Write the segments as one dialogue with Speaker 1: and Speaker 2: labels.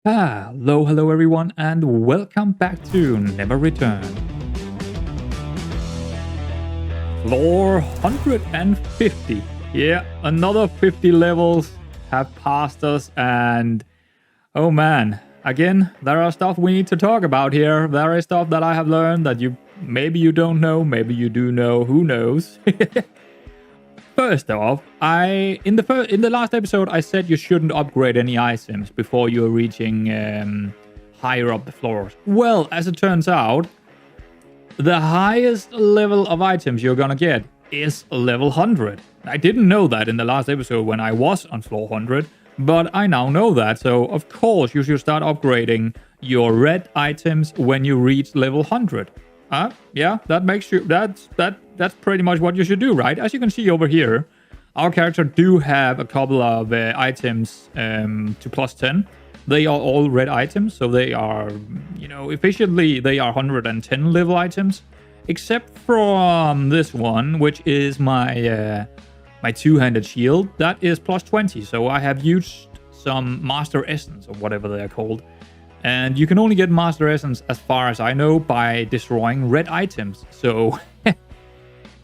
Speaker 1: Hello everyone, and welcome back to Never Return. Floor 150. Yeah, another 50 levels have passed us, and oh man, again, there are stuff we need to talk about here. There is stuff that I have learned that maybe you don't know, maybe you do know, who knows. First off, in the last episode I said you shouldn't upgrade any items before you're reaching higher up the floors. Well, as it turns out, the highest level of items you're gonna get is level 100. I didn't know that in the last episode when I was on floor 100, but I now know that. So of course you should start upgrading your red items when you reach level 100. Yeah, that makes you that's pretty much what you should do, right? As you can see over here, our character do have a couple of items to plus 10. They are all red items, so they are, efficiently they are 110 level items, except from this one, which is my my two-handed shield. That is plus 20, so I have used some Master Essence or whatever they are called. And you can only get Master Essence, as far as I know, by destroying red items. So,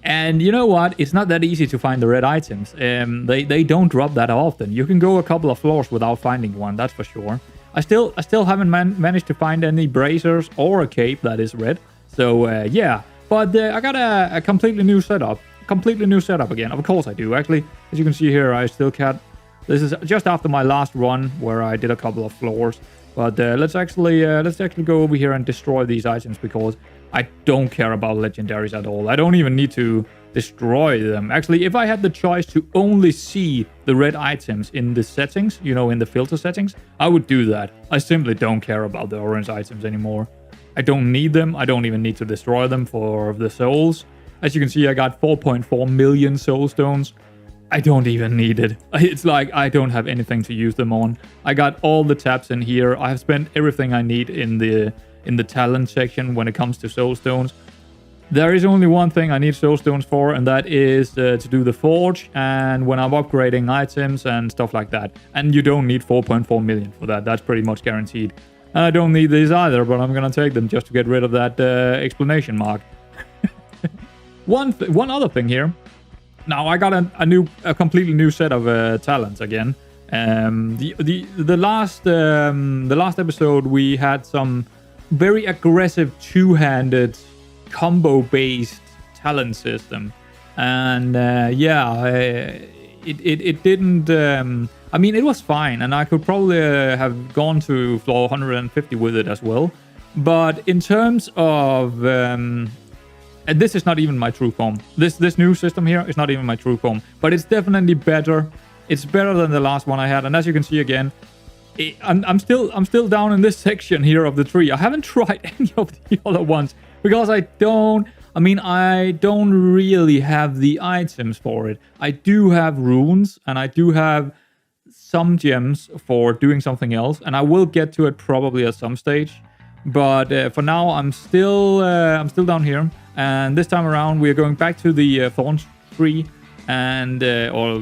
Speaker 1: and you know what? It's not that easy to find the red items. They don't drop that often. You can go a couple of floors without finding one, that's for sure. I still haven't managed to find any bracers or a cape that is red. So yeah, but I got a completely new setup. Completely new setup again. Of course I do. Actually, as you can see here, I still can't. This is just after my last run where I did a couple of floors. But let's actually go over here and destroy these items, because I don't care about legendaries at all. I don't even need to destroy them. Actually, if I had the choice to only see the red items in the settings, in the filter settings, I would do that. I simply don't care about the orange items anymore. I don't need them. I don't even need to destroy them for the souls. As you can see, I got 4.4 million soul stones. I don't even need it. It's like I don't have anything to use them on. I got all the tabs in here. I have spent everything I need in the talent section when it comes to soul stones. There is only one thing I need soul stones for, and that is to do the forge and when I'm upgrading items and stuff like that. And you don't need 4.4 million for that. That's pretty much guaranteed. I don't need these either, but I'm gonna take them just to get rid of that exclamation mark. One other thing here. Now I got a completely new set of talents again. The last episode we had some very aggressive two-handed combo-based talent system, and it didn't. I mean, it was fine, and I could probably have gone to floor 150 with it as well. But in terms of and this is not even my true form. This new system here is not even my true form, but it's definitely better. It's better than the last one I had, and as you can see again, I'm still down in this section here of the tree. I haven't tried any of the other ones because I don't really have the items for it. I do have runes, and I do have some gems for doing something else, and I will get to it probably at some stage. But for now, I'm still down here. And this time around, we are going back to the thorn tree, and or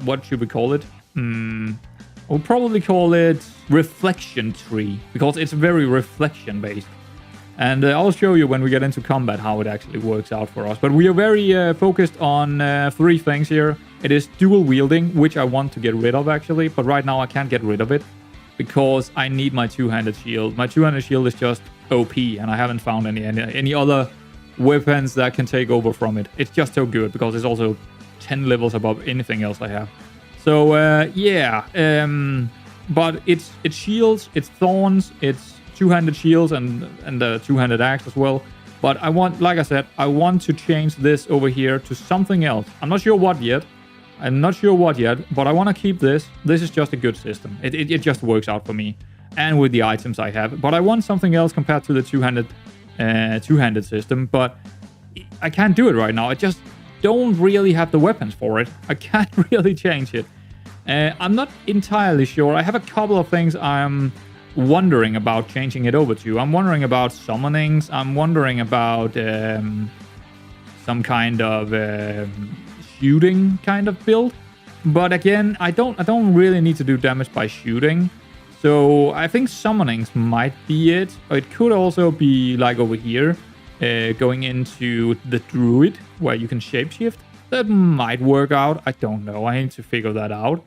Speaker 1: what should we call it? We'll probably call it reflection tree, because it's very reflection based. And I'll show you when we get into combat how it actually works out for us. But we are very focused on three things here. It is dual wielding, which I want to get rid of actually, but right now I can't get rid of it because I need my two-handed shield. My two-handed shield is just OP, and I haven't found any other weapons that can take over from it. It's just so good because it's also 10 levels above anything else I have. So yeah, but it's shields, it's thorns, it's two-handed shields and the two-handed axe as well. But I want, like I said, I want to change this over here to something else. I'm not sure what yet, but I want to keep this. This is just a good system. It just works out for me and with the items I have. But I want something else compared to the two-handed system, but I can't do it right now. I just don't really have the weapons for it. I can't really change it. I'm not entirely sure. I have a couple of things I'm wondering about changing it over to. I'm wondering about summonings. I'm wondering about some kind of shooting kind of build. But again, I don't really need to do damage by shooting. So I think summonings might be it. Or it could also be like over here, going into the Druid, where you can shapeshift. That might work out. I don't know. I need to figure that out.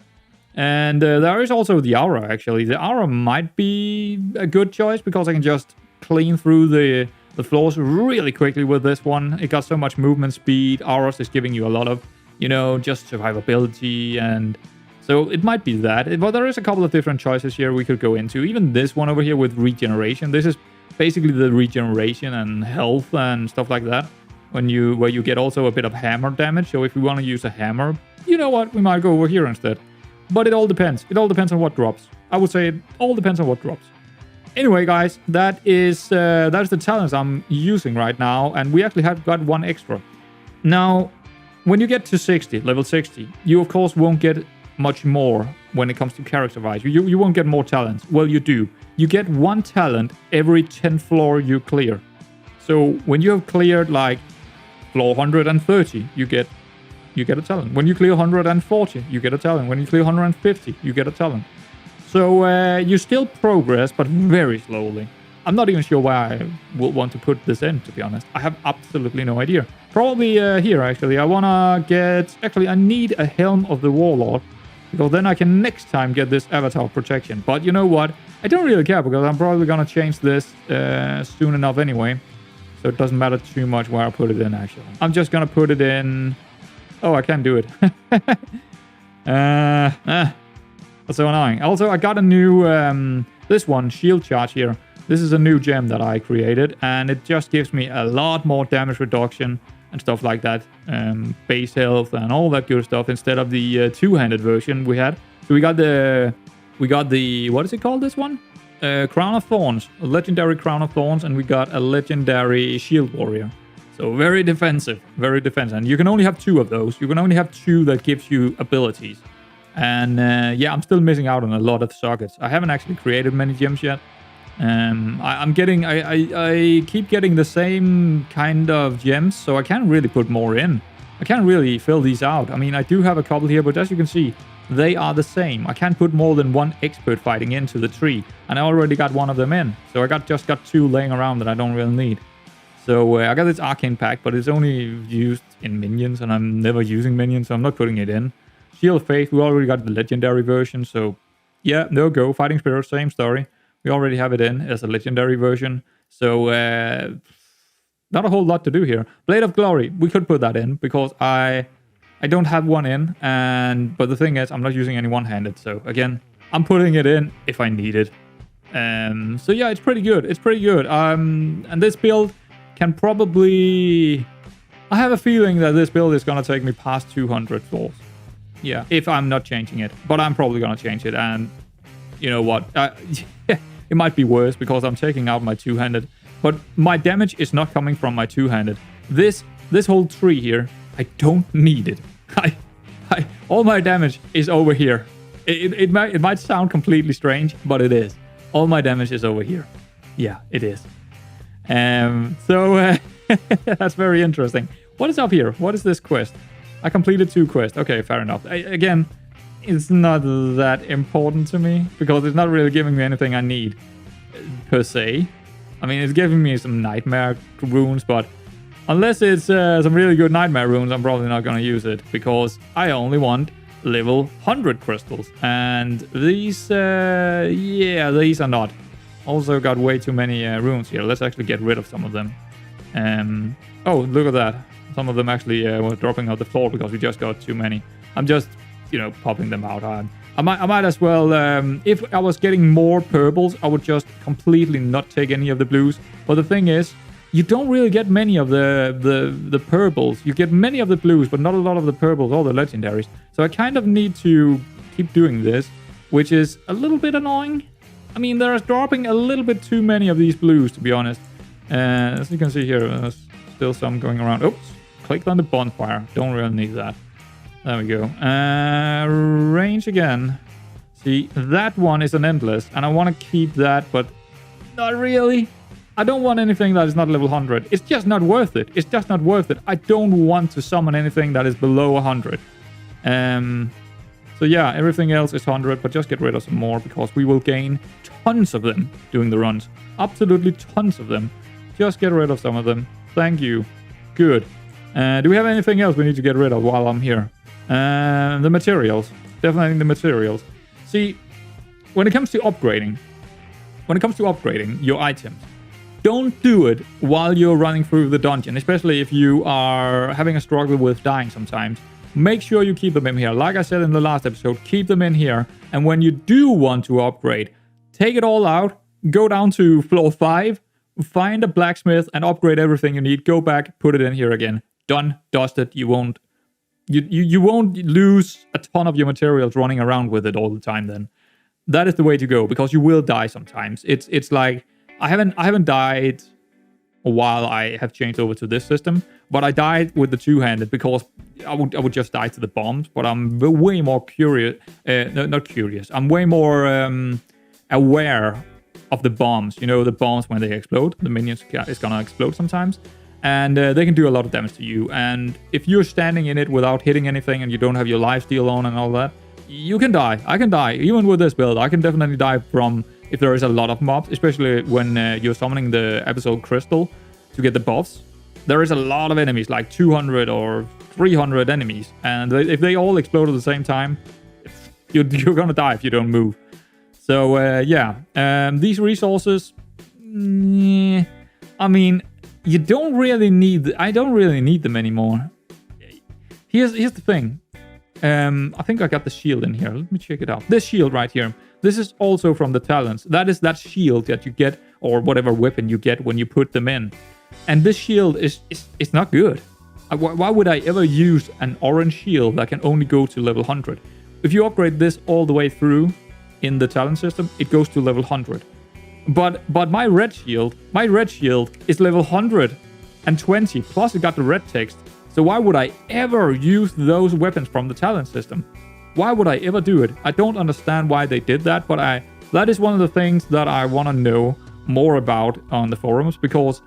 Speaker 1: And there is also the Aura, actually. The Aura might be a good choice because I can just clean through the floors really quickly with this one. It got so much movement speed. Auras is giving you a lot of, you know, just survivability. And so it might be that. But there is a couple of different choices here we could go into. Even this one over here with regeneration. This is basically the regeneration and health and stuff like that. Where you get also a bit of hammer damage. So if we want to use a hammer, you know what? We might go over here instead. But it all depends. It all depends on what drops. I would say it all depends on what drops. Anyway, guys, that's the talents I'm using right now. And we actually have got one extra. Now, when you get to 60, level 60, you of course won't get much more when it comes to character-wise. You won't get more talents. Well, you do. You get one talent every 10th floor you clear. So when you have cleared like floor 130, you get a talent. When you clear 140, you get a talent. When you clear 150, you get a talent. So you still progress, but very slowly. I'm not even sure why I will want to put this in, to be honest. I have absolutely no idea. Probably here, actually. I need a Helm of the Warlord, because then I can next time get this avatar protection. But you know what? I don't really care, because I'm probably going to change this soon enough anyway. So it doesn't matter too much where I put it in, actually. I'm just going to put it in... Oh, I can't do it. That's so annoying. Also, I got a new... this one, Shield Charge here. This is a new gem that I created. And it just gives me a lot more damage reduction and stuff like that. Base health and all that good stuff. Instead of the two-handed version we had. So we got the... What is it called, this one? Crown of Thorns, a legendary Crown of Thorns, and we got a legendary Shield Warrior. So very defensive, and you can only have 2 of those. You can only have 2 that gives you abilities. And yeah, I'm still missing out on a lot of sockets. I haven't actually created many gems yet. I keep getting the same kind of gems, so I can't really put more in. I can't really fill these out. I mean, I do have a couple here, but as you can see, they are the same. I can't put more than 1 expert fighting into the tree, and I already got 1 of them in. So I just got 2 laying around that I don't really need. So I got this arcane pack, but it's only used in minions, and I'm never using minions, so I'm not putting it in. Shield of Faith, we already got the legendary version, so yeah, no go. Fighting Spirit, same story. We already have it in as a legendary version, so not a whole lot to do here. Blade of Glory, we could put that in, because I don't have one in, but the thing is, I'm not using any one-handed, so again, I'm putting it in if I need it. So yeah, it's pretty good. And this build can probably... I have a feeling that this build is going to take me past 200 floors. Yeah, if I'm not changing it. But I'm probably going to change it, and you know what? It might be worse, because I'm taking out my two-handed. But my damage is not coming from my two-handed. This whole tree here, I don't need it. All my damage is over here. It might sound completely strange, but it is. All my damage is over here. Yeah, it is. So that's very interesting. What is up here? What is this quest? I completed 2 quests. Okay, fair enough. Again, it's not that important to me, because it's not really giving me anything I need, per se. I mean, it's giving me some nightmare runes, but unless it's some really good nightmare runes, I'm probably not going to use it, because I only want level 100 crystals. And these, yeah, these are not. Also got way too many runes here. Let's actually get rid of some of them. Oh, look at that. Some of them actually were dropping out the floor because we just got too many. I'm just, you know, popping them out. I might as well, if I was getting more purples, I would just completely not take any of the blues. But the thing is, you don't really get many of the purples. You get many of the blues, but not a lot of the purples or the legendaries. So I kind of need to keep doing this, which is a little bit annoying. I mean, there's dropping a little bit too many of these blues, to be honest. As you can see here, there's still some going around. Oops, clicked on the bonfire. Don't really need that. There we go. Range again. See, that one is an endless, and I want to keep that, but not really. I don't want anything that is not level 100. It's just not worth it. It's just not worth it. I don't want to summon anything that is below 100. So yeah, everything else is 100, but just get rid of some more because we will gain tons of them doing the runs. Absolutely tons of them. Just get rid of some of them. Thank you. Good. Do we have anything else we need to get rid of while I'm here? The materials. Definitely the materials. See, when it comes to upgrading your items, don't do it while you're running through the dungeon, especially if you are having a struggle with dying sometimes. Make sure you keep them in here. Like I said in the last episode, keep them in here. And when you do want to upgrade, take it all out, go down to floor 5, find a blacksmith and upgrade everything you need. Go back, put it in here again. Done, dusted. You won't lose a ton of your materials running around with it all the time then. That is the way to go because you will die sometimes. It's like I haven't died while I have changed over to this system, but I died with the two-handed because I would just die to the bombs. But I'm way more curious. Not curious. I'm way more aware of the bombs. You know, the bombs when they explode, the minions is gonna explode sometimes, and they can do a lot of damage to you. And if you're standing in it without hitting anything and you don't have your lifesteal on and all that, you can die. I can die even with this build. I can definitely die from if there is a lot of mobs, especially when you're summoning the episode crystal to get the buffs. There is a lot of enemies, like 200 or 300 enemies, and if they all explode at the same time, you're gonna die if you don't move. So these resources, I mean, you don't really need. I don't really need them anymore. Here's the thing. I think I got the shield in here. Let me check it out. This shield right here. This is also from the talents. That is that shield that you get, or whatever weapon you get when you put them in. And this shield is not good. Why would I ever use an orange shield that can only go to level 100? If you upgrade this all the way through in the talent system, it goes to level 100. But my red shield is level 120, plus it got the red text. So why would I ever use those weapons from the talent system? Why would I ever do it? I don't understand why they did that, but that is one of the things that I want to know more about on the forums, because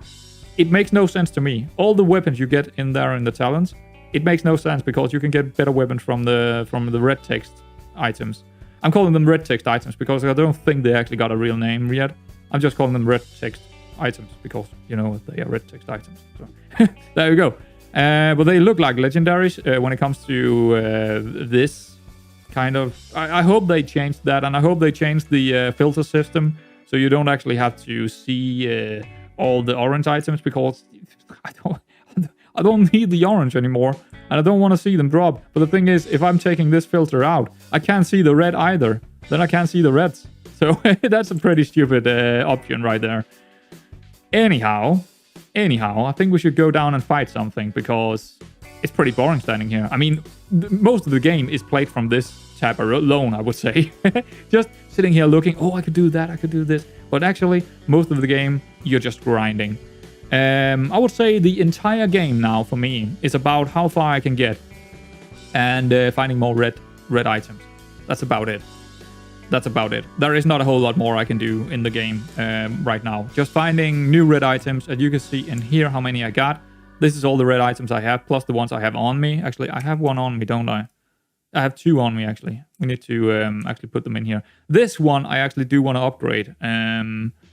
Speaker 1: it makes no sense to me. All the weapons you get in there in the talents, it makes no sense because you can get better weapons from the red text items. I'm calling them red text items because I don't think they actually got a real name yet. I'm just calling them red text items because, you know, they are red text items. So there we go. But they look like legendaries when it comes to this kind of... I hope they changed that, and I hope they changed the filter system so you don't actually have to see all the orange items, because I don't need the orange anymore, and I don't want to see them drop. But the thing is, if I'm taking this filter out, I can't see the red either. Then I can't see the reds. So that's a pretty stupid option right there. Anyhow, I think we should go down and fight something, because it's pretty boring standing here. I mean, most of the game is played from this tab alone, I would say. Just sitting here looking, oh, I could do that, I could do this. But actually, most of the game, you're just grinding. I would say the entire game now, for me, is about how far I can get. And finding more red items. That's about it. There is not a whole lot more I can do in the game right now. Just finding new red items. As you can see in here how many I got. This is all the red items I have, plus the ones I have on me. Actually, I have one on me, don't I? I have two on me, actually. We need to actually put them in here. This one I actually do want to upgrade.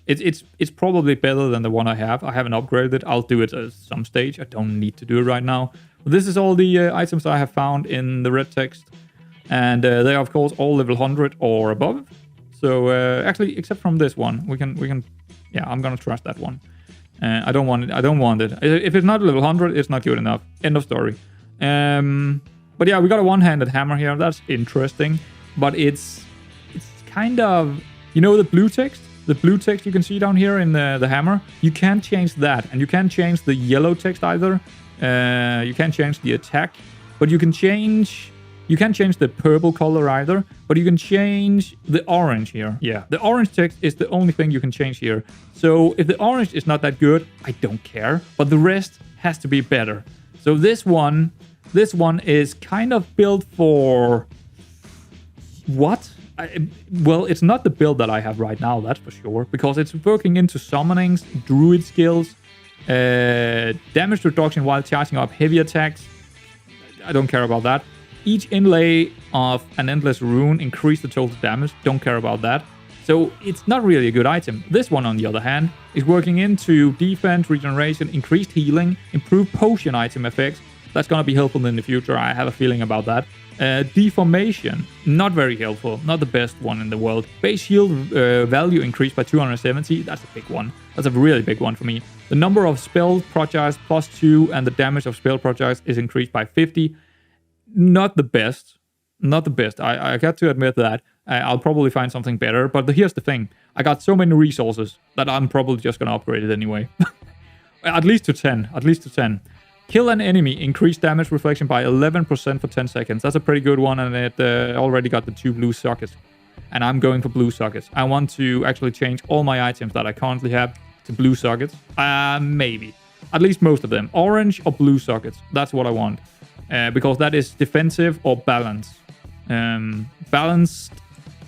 Speaker 1: It's probably better than the one I have. I haven't upgraded it. I'll do it at some stage. I don't need to do it right now. But this is all the items I have found in the red text. And they are, of course, all level 100 or above. So, actually, except from this one, we can... Yeah, I'm gonna trust that one. I don't want it. If it's not level 100, it's not good enough. End of story. But yeah, we got a one-handed hammer here. That's interesting. But it's kind of... You know the blue text? The blue text you can see down here in the hammer? You can't change that. And you can't change the yellow text either. You can't change the attack. But you can change... You can't change the purple color either, but you can change the orange here. Yeah, the orange text is the only thing you can change here. So if the orange is not that good, I don't care, but the rest has to be better. So this one is kind of built for... What? Well, it's not the build that I have right now, that's for sure, because it's working into summonings, druid skills, damage reduction while charging up heavy attacks. I don't care about that. Each inlay of an endless rune increase the total damage. Don't care about that. So it's not really a good item. This one, on the other hand, is working into defense, regeneration, increased healing, improved potion item effects. That's going to be helpful in the future. I have a feeling about that. Deformation, not very helpful. Not the best one in the world. Base shield value increased by 270. That's a big one. That's a really big one for me. The number of spell projectiles +2 and the damage of spell projectiles is increased by 50. Not the best. Not the best. I got to admit that. I'll probably find something better. But here's the thing. I got so many resources that I'm probably just going to upgrade it anyway. At least to 10. At least to 10. Kill an enemy. Increase damage reflection by 11% for 10 seconds. That's a pretty good one. And it already got the 2 blue sockets. And I'm going for blue sockets. I want to actually change all my items that I currently have to blue sockets. Maybe. At least most of them. Orange or blue sockets. That's what I want. Because that is defensive or balanced. Balanced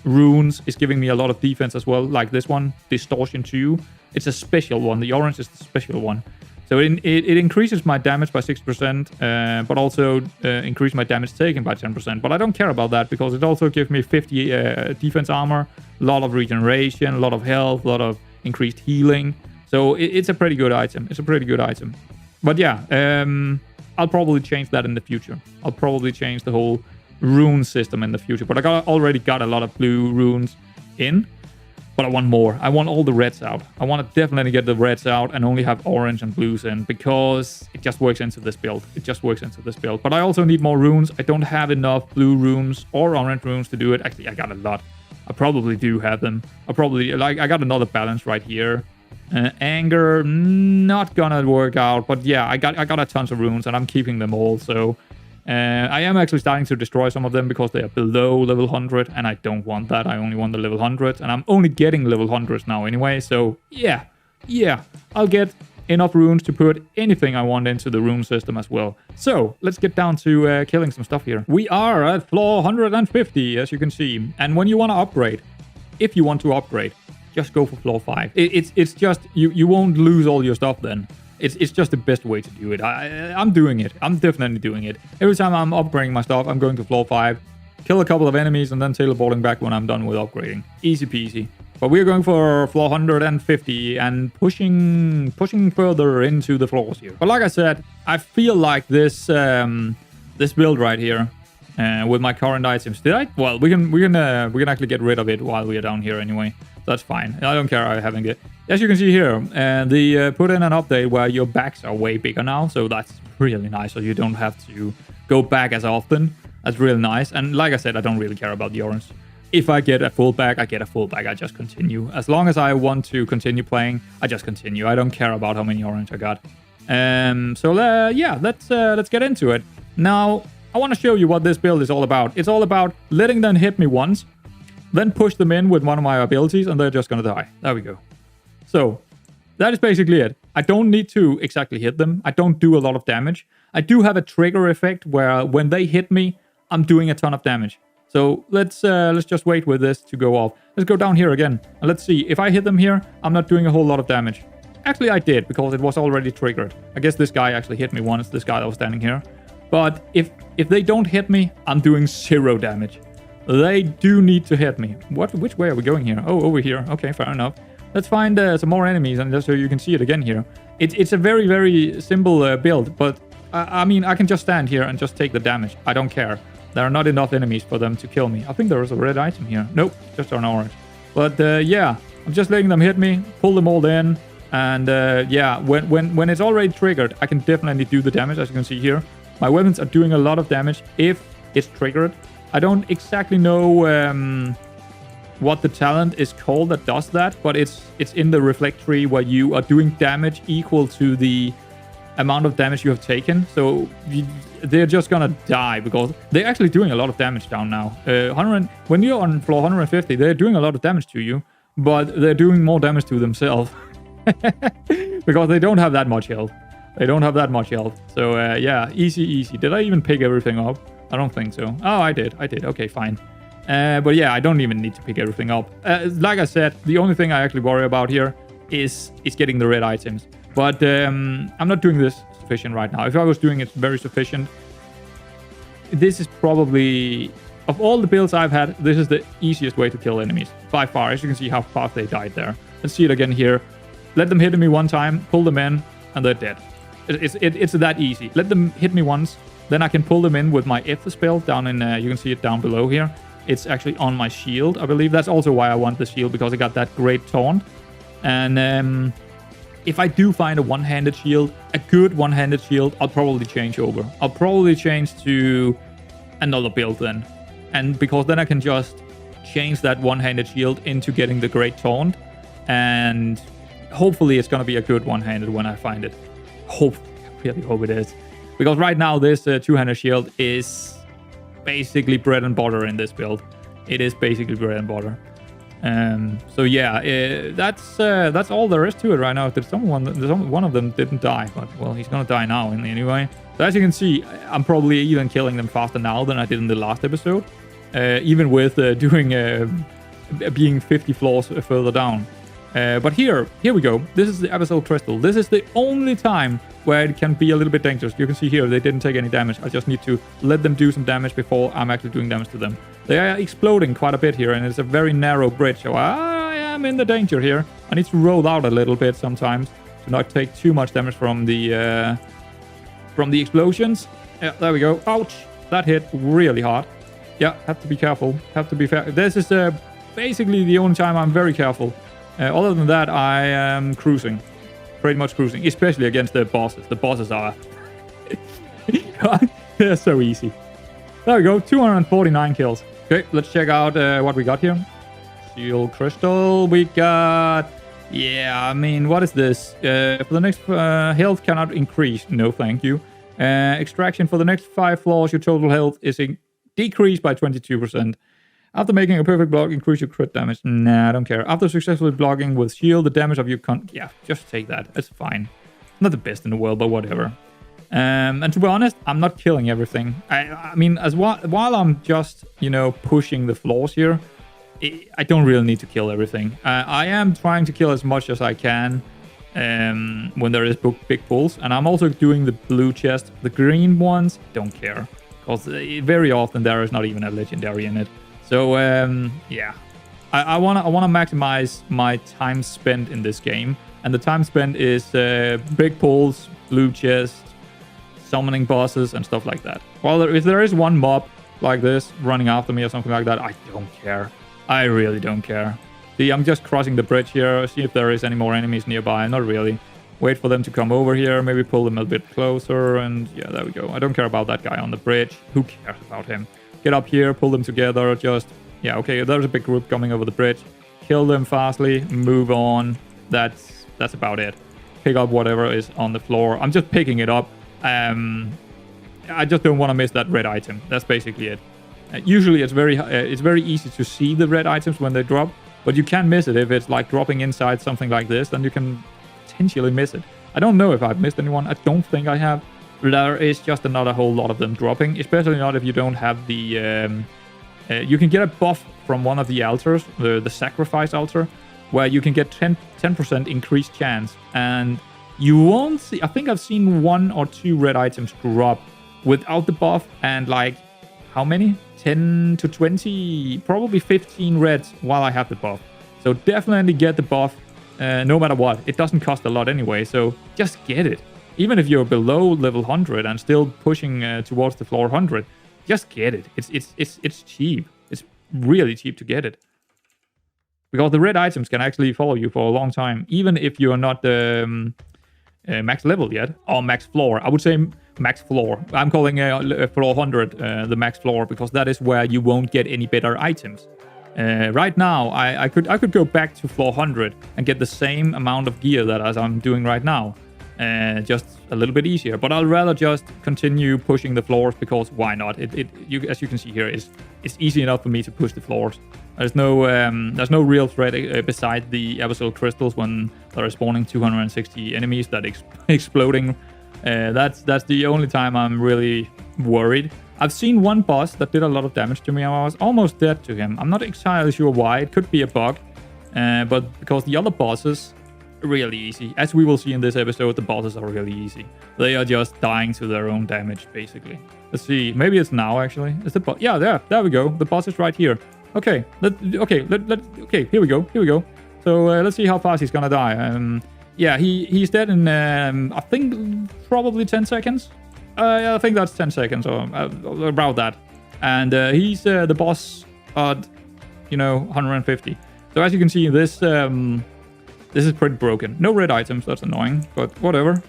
Speaker 1: runes is giving me a lot of defense as well, like this one, Distortion 2. It's a special one. The orange is the special one. So it increases my damage by 6%, but also increase my damage taken by 10%. But I don't care about that because it also gives me 50 defense armor, a lot of regeneration, a lot of health, a lot of increased healing. So it's a pretty good item. It's a pretty good item. But yeah, I'll probably change that in the future. I'll probably change the whole rune system in the future. But I already got a lot of blue runes in. But I want more. I want all the reds out. I want to definitely get the reds out and only have orange and blues in because it just works into this build. It just works into this build. But I also need more runes. I don't have enough blue runes or orange runes to do it. Actually, I got a lot. I probably do have them. I got another balance right here. Anger, not gonna work out. But yeah, I got a tons of runes and I'm keeping them all. So I am actually starting to destroy some of them because they are below level 100 and I don't want that. I only want the level 100 and I'm only getting level 100s now anyway. So yeah, I'll get enough runes to put anything I want into the rune system as well. So let's get down to killing some stuff here. We are at floor 150, as you can see. And when you want to upgrade, if you want to upgrade, just go for floor 5. It's just, you won't lose all your stuff then. It's just the best way to do it. I'm doing it. I'm definitely doing it. Every time I'm upgrading my stuff, I'm going to floor 5, kill a couple of enemies, and then teleporting back when I'm done with upgrading. Easy peasy. But we're going for floor 150 and pushing further into the floors here. But like I said, I feel like this this build right here with my current items. Well, we can actually get rid of it while we are down here anyway. That's fine. I don't care having it. As you can see here, they put in an update where your backs are way bigger now. So that's really nice. So you don't have to go back as often. That's really nice. And like I said, I don't really care about the orange. If I get a full back, I get a full back. I just continue. As long as I want to continue playing, I just continue. I don't care about how many orange I got. Yeah, let's get into it. Now, I want to show you what this build is all about. It's all about letting them hit me once, then push them in with one of my abilities, and they're just going to die. There we go. So, that is basically it. I don't need to exactly hit them. I don't do a lot of damage. I do have a trigger effect where when they hit me, I'm doing a ton of damage. So let's just wait with this to go off. Let's go down here again. And let's see. If I hit them here, I'm not doing a whole lot of damage. Actually, I did because it was already triggered. I guess this guy actually hit me once, this guy that was standing here. But if they don't hit me, I'm doing 0 damage. They do need to hit me. Which way are we going here? Oh, over here. Okay, fair enough. Let's find some more enemies, and just so you can see it again here. It's a very, very simple build, but I mean, I can just stand here and just take the damage. I don't care. There are not enough enemies for them to kill me. I think there is a red item here. Nope, just an orange. But yeah, I'm just letting them hit me, pull them all in. And yeah, when it's already triggered, I can definitely do the damage, as you can see here. My weapons are doing a lot of damage if it's triggered. I don't exactly know what the talent is called that does that, but it's in the reflect tree where you are doing damage equal to the amount of damage you have taken. So they're just gonna die because they're actually doing a lot of damage down now. When you're on floor 150, they're doing a lot of damage to you, but they're doing more damage to themselves because they don't have that much health. They don't have that much health. So yeah, easy. Did I even pick everything up? I don't think so. Oh, I did. Okay, fine. But yeah, I don't even need to pick everything up. Like I said, the only thing I actually worry about here is getting the red items. But I'm not doing this sufficient right now. If I was doing it very sufficient, this is probably, of all the builds I've had, this is the easiest way to kill enemies by far. As you can see how fast they died there. Let's see it again here. Let them hit me one time, pull them in, and they're dead. It's that easy. Let them hit me once, then I can pull them in with my Ether spell down in, you can see it down below here. It's actually on my shield, I believe. That's also why I want the shield, because I got that great taunt. And if I do find a one-handed shield, a good one-handed shield, I'll probably change over. I'll probably change to another build then. And because then I can just change that one-handed shield into getting the great taunt. And hopefully it's going to be a good one-handed when I find it. Hopefully, I really hope it is. Because right now this two-handed shield is basically bread and butter in this build. It is basically bread and butter. So yeah, that's all there is to it right now. One of them didn't die, but well, he's gonna die now anyway. So as you can see, I'm probably even killing them faster now than I did in the last episode, even with being 50 floors further down. But here we go. This is the Abyssal Crystal. This is the only time where it can be a little bit dangerous. You can see here they didn't take any damage. I just need to let them do some damage before I'm actually doing damage to them. They are exploding quite a bit here, and it's a very narrow bridge, so I am in the danger here. I need to roll out a little bit sometimes to not take too much damage from the explosions. Yeah, there we go. Ouch! That hit really hard. Yeah, have to be careful. Have to be fair. This is basically the only time I'm very careful. Other than that, I am cruising. Pretty much cruising, especially against the bosses. The bosses are... they're so easy. There we go, 249 kills. Okay, let's check out what we got here. Seal Crystal, we got... Yeah, I mean, what is this? For the next... health cannot increase. No, thank you. Extraction for the next 5 floors, your total health is decreased by 22%. After making a perfect block, increase your crit damage. Nah, I don't care. After successfully blocking with shield, the damage of your yeah, just take that. It's fine. Not the best in the world, but whatever. And to be honest, I'm not killing everything. I mean, while I'm just, you know, pushing the floors here, I don't really need to kill everything. I am trying to kill as much as I can when there is big pulls. And I'm also doing the blue chest. The green ones, don't care. Because very often there is not even a legendary in it. So, yeah, I want to maximize my time spent in this game. And the time spent is big pulls, blue chest, summoning bosses, and stuff like that. Well, if there is one mob like this running after me or something like that, I don't care. I really don't care. See, I'm just crossing the bridge here, see if there is any more enemies nearby. Not really. Wait for them to come over here, maybe pull them a bit closer, and yeah, there we go. I don't care about that guy on the bridge. Who cares about him? Get up here, pull them together, just... Yeah, okay, there's a big group coming over the bridge. Kill them fastly, move on. That's about it. Pick up whatever is on the floor. I'm just picking it up. I just don't want to miss that red item. That's basically it. Usually it's very easy to see the red items when they drop, but you can miss it if it's like dropping inside something like this, then you can potentially miss it. I don't know if I've missed anyone. I don't think I have. There is just another whole lot of them dropping, especially not if you don't have the... you can get a buff from one of the altars, the sacrifice altar, where you can get 10% increased chance. And you won't see... I think I've seen 1 or 2 red items drop without the buff, and like, how many? 10 to 20, probably 15 reds while I have the buff. So definitely get the buff, no matter what. It doesn't cost a lot anyway, so just get it. Even if you're below level 100 and still pushing towards the floor 100, just get it. It's cheap. It's really cheap to get it. Because the red items can actually follow you for a long time, even if you're not max level yet, or max floor. I would say max floor. I'm calling floor 100 the max floor, because that is where you won't get any better items. Right now, I could go back to floor 100 and get the same amount of gear that as I'm doing right now. Just a little bit easier, but I'll rather just continue pushing the floors, because why not? As you can see here, it's easy enough for me to push the floors. There's no real threat beside the Abyssal Crystals when they're spawning 260 enemies that exploding. That's the only time I'm really worried. I've seen one boss that did a lot of damage to me. I was almost dead to him. I'm not entirely sure why. It could be a bug, but because the other bosses really easy. As we will see in this episode, the bosses are really easy. They are just dying to their own damage, basically. Let's see. Maybe it's now, actually. Is the boss? Yeah, there we go. The boss is right here. Okay, okay, here we go. So let's see how fast he's gonna die. Yeah, he's dead in, I think, probably 10 seconds. Yeah, I think that's 10 seconds, or about that. And he's the boss at, 150. So as you can see, this is pretty broken. No red items, that's annoying, but whatever.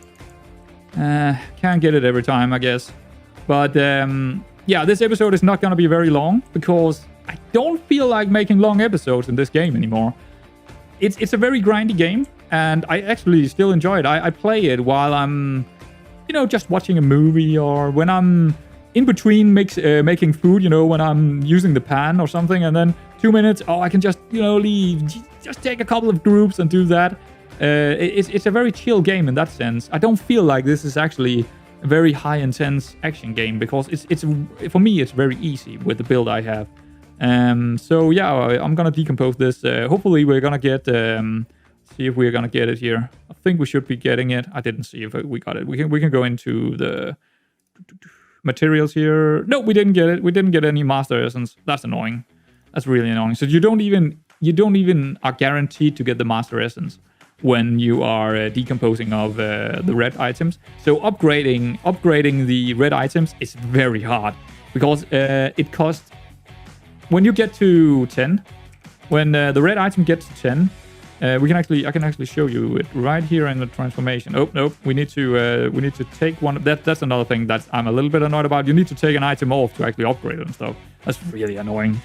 Speaker 1: Can't get it every time, I guess. But yeah, this episode is not gonna be very long, because I don't feel like making long episodes in this game anymore. It's a very grindy game, and I actually still enjoy it. I play it while I'm, just watching a movie, or when I'm in between making food, when I'm using the pan or something, and then 2 minutes, I can just, leave, just take a couple of groups and do that. It's a very chill game in that sense. I don't feel like this is actually a very high intense action game, because it's for me, it's very easy with the build I have. So yeah, I'm gonna decompose this. Hopefully we're gonna get, see if we're gonna get it here. I think we should be getting it. I didn't see if we got it. We can go into the materials here. No, we didn't get it. We didn't get any master essence. That's annoying. That's really annoying. So you don't even are guaranteed to get the master essence when you are decomposing of the red items. So upgrading the red items is very hard, because it costs. When you get to 10, when the red item gets to 10, I can actually show you it right here in the transformation. Oh, nope, we need to take one. That's another thing that I'm a little bit annoyed about. You need to take an item off to actually upgrade it and stuff. That's really annoying.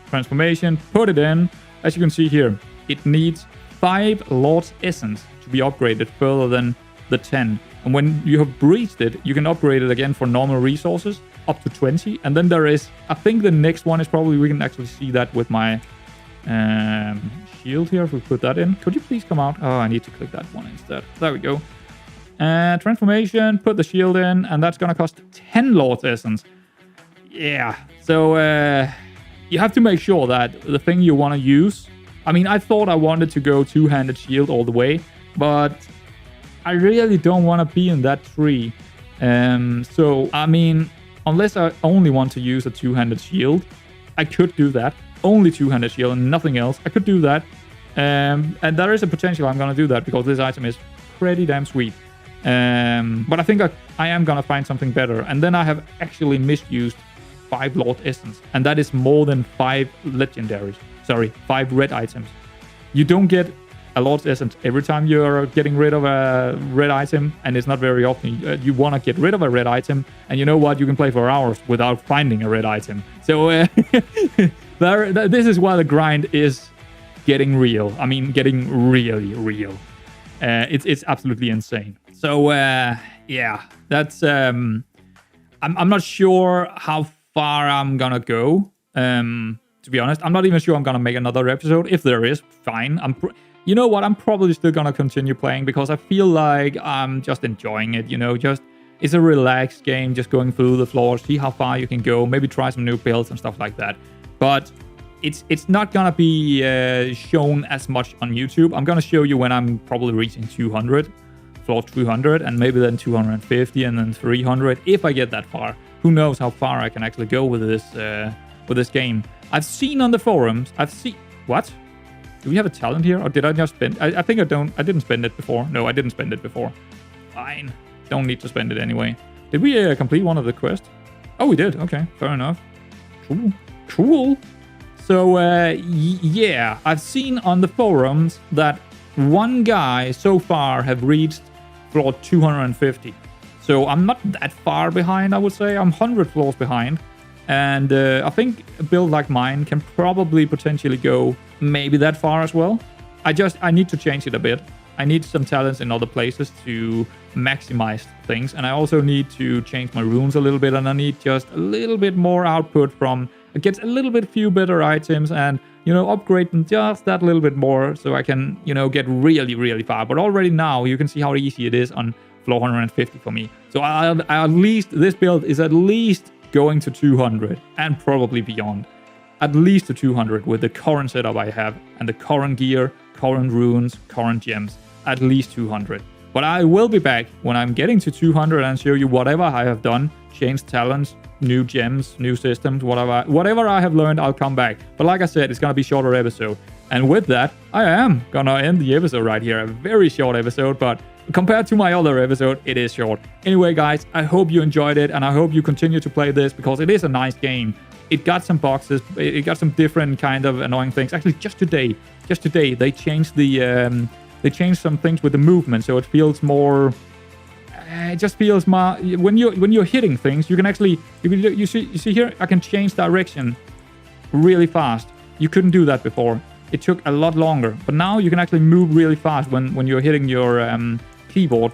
Speaker 1: Transformation, put it in. As you can see here, it needs 5 Lord's Essence to be upgraded further than the 10. And when you have breached it, you can upgrade it again for normal resources, up to 20. And then there is, I think the next one is probably, we can actually see that with my shield here. If we put that in, could you please come out? Oh, I need to click that one instead. There we go. Transformation, put the shield in, and that's gonna cost 10 Lord's Essence. Yeah, so you have to make sure that the thing you want to use, I mean, I thought I wanted to go two-handed shield all the way, but I really don't want to be in that tree. So, I mean, unless I only want to use a two-handed shield, I could do that. Only two-handed shield and nothing else. I could do that. And there is a potential I'm going to do that, because this item is pretty damn sweet. But I think I am going to find something better. And then I have actually misused 5 Lord Essence. And that is more than 5 legendaries. Sorry, 5 red items. You don't get a Lord's Essence every time you're getting rid of a red item, and it's not very often. You want to get rid of a red item, and you know what? You can play for hours without finding a red item. So this is why the grind is getting real. I mean, getting really real. It's absolutely insane. So yeah, that's I'm not sure how far I'm gonna go. To be honest, I'm not even sure I'm gonna make another episode. If there is, fine. You know what? I'm probably still gonna continue playing, because I feel like I'm just enjoying it. Just it's a relaxed game, just going through the floors, see how far you can go, maybe try some new builds and stuff like that. But it's not gonna be shown as much on YouTube. I'm gonna show you when I'm probably reaching 200, floor 200, and maybe then 250, and then 300 if I get that far. Who knows how far I can actually go with this game? I've seen on the forums. What? Do we have a talent here, or did I just spend? I think I didn't spend it before. No, I didn't spend it before. Fine. Don't need to spend it anyway. Did we complete one of the quests? Oh, we did. Okay, fair enough. Cool. So, yeah, I've seen on the forums that one guy so far have reached floor 250. So I'm not that far behind, I would say. I'm 100 floors behind. And I think a build like mine can probably potentially go maybe that far as well. I need to change it a bit. I need some talents in other places to maximize things. And I also need to change my runes a little bit. And I need just a little bit more output from... get a little bit few better items and, upgrade them just that little bit more so I can, get really, really far. But already now you can see how easy it is on floor 150 for me. So at least this build is at least going to 200 and probably beyond. At least to 200 with the current setup I have and the current gear, current runes, current gems, at least 200. But I will be back when I'm getting to 200 and show you whatever I have done, changed talents, new gems, new systems, whatever I have learned, I'll come back. But like I said, it's gonna be shorter episode. And with that, I am gonna end the episode right here. A very short episode, but compared to my other episode, it is short. Anyway, guys, I hope you enjoyed it, and I hope you continue to play this because it is a nice game. It got some boxes, it got some different kind of annoying things. Actually, just today, they changed the they changed some things with the movement, so it feels more. It just feels more when you're hitting things. You can actually you see here I can change direction really fast. You couldn't do that before. It took a lot longer, but now you can actually move really fast when you're hitting your keyboard.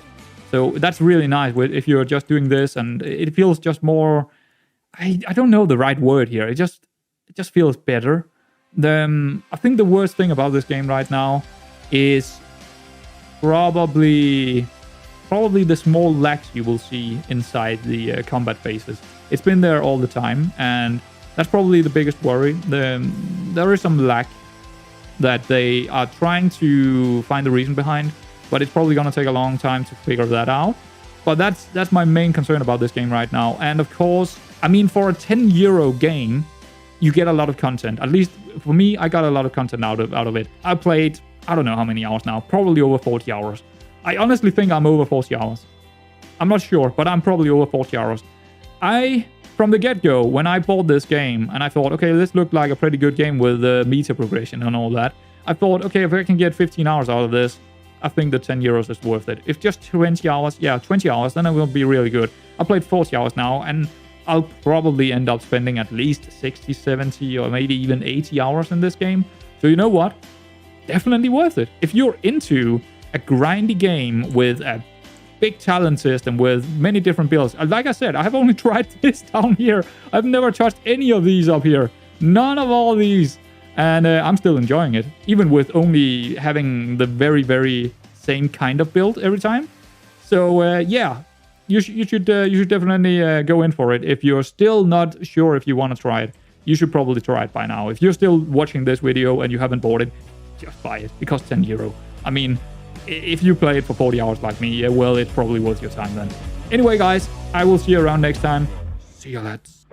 Speaker 1: So that's really nice if you're just doing this, and it feels just more. I don't know the right word here. It just feels better. I think the worst thing about this game right now is probably the small lags you will see inside the combat phases. It's been there all the time, and that's probably the biggest worry. There is some lag that they are trying to find the reason behind, but it's probably gonna take a long time to figure that out. But that's my main concern about this game right now. And of course, I mean, for a €10 game, you get a lot of content. At least for me, I got a lot of content out of it. I played, I don't know how many hours now, probably over 40 hours. I honestly think I'm over 40 hours. I'm not sure, but I'm probably over 40 hours. From the get-go, when I bought this game, and I thought, okay, this looked like a pretty good game with meta progression and all that, I thought, okay, if I can get 15 hours out of this, I think the €10 is worth it. If just 20 hours, yeah, 20 hours, then it will be really good. I played 40 hours now, and I'll probably end up spending at least 60, 70, or maybe even 80 hours in this game. So you know what? Definitely worth it. If you're into a grindy game with a big talent system with many different builds. Like I said, I have only tried this down here. I've never touched any of these up here. None of all these. And I'm still enjoying it, even with only having the very, very same kind of build every time. So yeah, you should definitely go in for it. If you're still not sure if you want to try it, you should probably try it by now. If you're still watching this video and you haven't bought it, just buy it. It costs €10. I mean, if you play it for 40 hours like me, yeah, well, it's probably worth your time then. Anyway, guys, I will see you around next time. See you, lads.